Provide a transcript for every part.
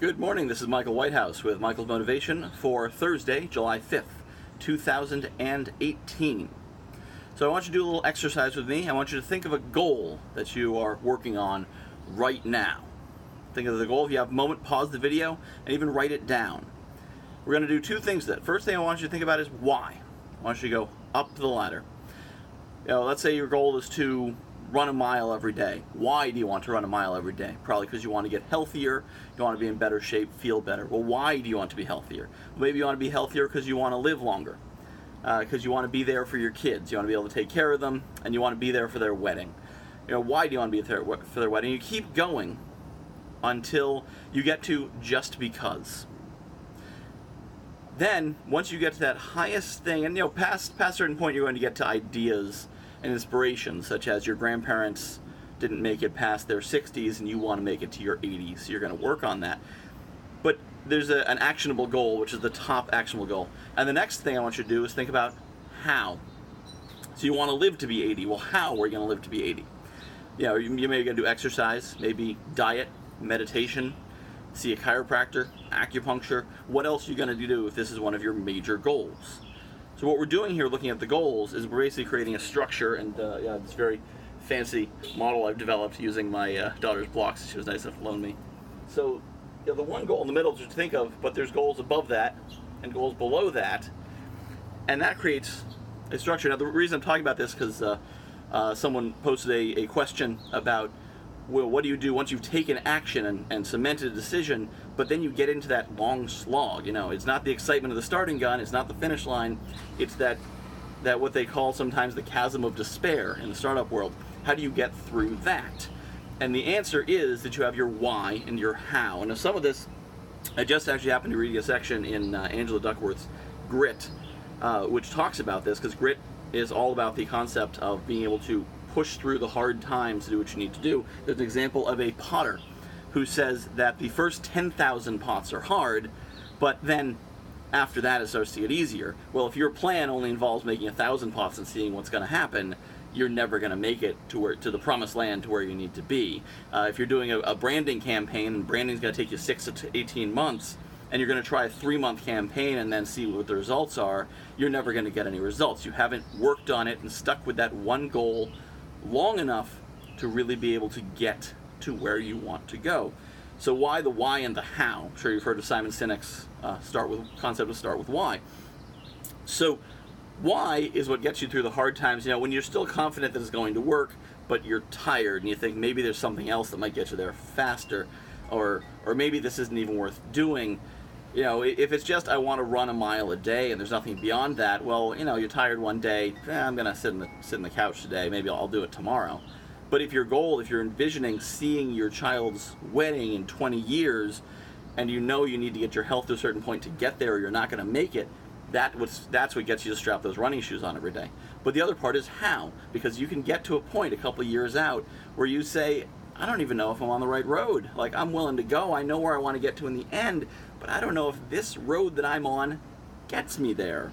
Good morning, this is Michael Whitehouse with Michael's Motivation for Thursday, July 5th, 2018. So I want you to do a little exercise with me. I want you to think of a goal that you are working on right now. Think of the goal. If you have a moment, pause the video and even write it down. We're going to do two things then. First thing I want you to think about is why. I want you to go up the ladder. Let's say your goal is to run a mile every day. Why do you want to run a mile every day? Probably because you want to get healthier, you want to be in better shape, feel better. Well, why do you want to be healthier? Well, maybe you want to be healthier because you want to live longer, because you want to be there for your kids, you want to be able to take care of them, and you want to be there for their wedding. Why do you want to be there for their wedding? You keep going until you get to just because. Then, once you get to that highest thing, and past a certain point, you're going to get to ideas and inspirations, such as your grandparents didn't make it past their 60s and you want to make it to your 80s, so you're going to work on that. But there's an actionable goal, which is the top actionable goal. And the next thing I want you to do is think about how. So you want to live to be 80. Well, how are you going to live to be 80? You may going to do exercise, maybe diet, meditation, see a chiropractor, acupuncture. What else are you going to do if this is one of your major goals? So what we're doing here, looking at the goals, is we're basically creating a structure, and this very fancy model I've developed using my daughter's blocks. She was nice enough to loan me. So the one goal in the middle to think of, but there's goals above that and goals below that, and that creates a structure. Now the reason I'm talking about this is because someone posted a question about, well, what do you do once you've taken action and cemented a decision, but then you get into that long slog? It's not the excitement of the starting gun, it's not the finish line, it's that what they call sometimes the chasm of despair in the startup world. How do you get through that? And the answer is that you have your why and your how. And some of this, I just actually happened to read a section in Angela Duckworth's Grit, which talks about this, because grit is all about the concept of being able to push through the hard times to do what you need to do. There's an example of a potter who says that the first 10,000 pots are hard, but then after that it starts to get easier. Well, if your plan only involves making 1,000 pots and seeing what's going to happen, you're never going to make it to the promised land, to where you need to be. If you're doing a branding campaign, and branding's going to take you 6 to 18 months, and you're going to try a 3-month campaign and then see what the results are, you're never going to get any results. You haven't worked on it and stuck with that one goal long enough to really be able to get to where you want to go. So why the why and the how? I'm sure you've heard of Simon Sinek's concept of start with why. So why is what gets you through the hard times. When you're still confident that it's going to work, but you're tired and you think maybe there's something else that might get you there faster, or maybe this isn't even worth doing. If it's just I want to run a mile a day and there's nothing beyond that, well, you're tired one day, I'm going to sit in the couch today, maybe I'll do it tomorrow. But if you're envisioning seeing your child's wedding in 20 years, and you need to get your health to a certain point to get there or you're not going to make it, that's what gets you to strap those running shoes on every day. But the other part is how, because you can get to a point a couple of years out where you say, I don't even know if I'm on the right road. Like, I'm willing to go, I know where I want to get to in the end, but I don't know if this road that I'm on gets me there.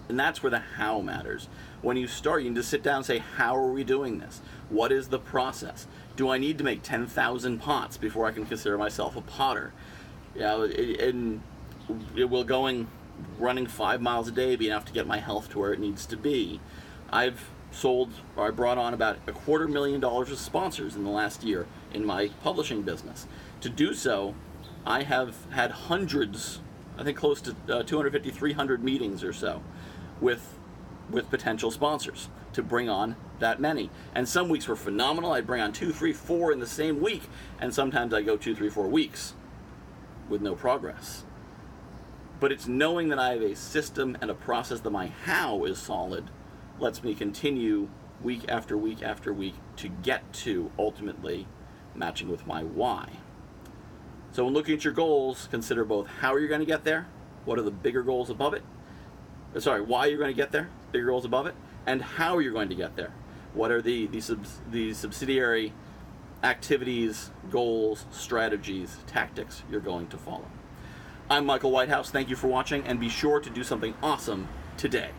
And that's where the how matters. When you start, you need to sit down and say, how are we doing this? What is the process? Do I need to make 10,000 pots before I can consider myself a potter? And will running 5 miles a day be enough to get my health to where it needs to be? I brought on about $250,000 of sponsors in the last year in my publishing business. To do so, I have had hundreds, I think close to 250, 300 meetings or so with potential sponsors to bring on that many. And some weeks were phenomenal. I'd bring on 2, 3, 4 in the same week, and sometimes I go 2, 3, 4 weeks with no progress. But it's knowing that I have a system and a process that my how is solid lets me continue week after week after week to get to ultimately matching with my why. So when looking at your goals, consider both how you're going to get there, what are the bigger goals above it, why you're going to get there, bigger goals above it, and how you're going to get there. What are the subsidiary activities, goals, strategies, tactics you're going to follow. I'm Michael Whitehouse. Thank you for watching, and be sure to do something awesome today.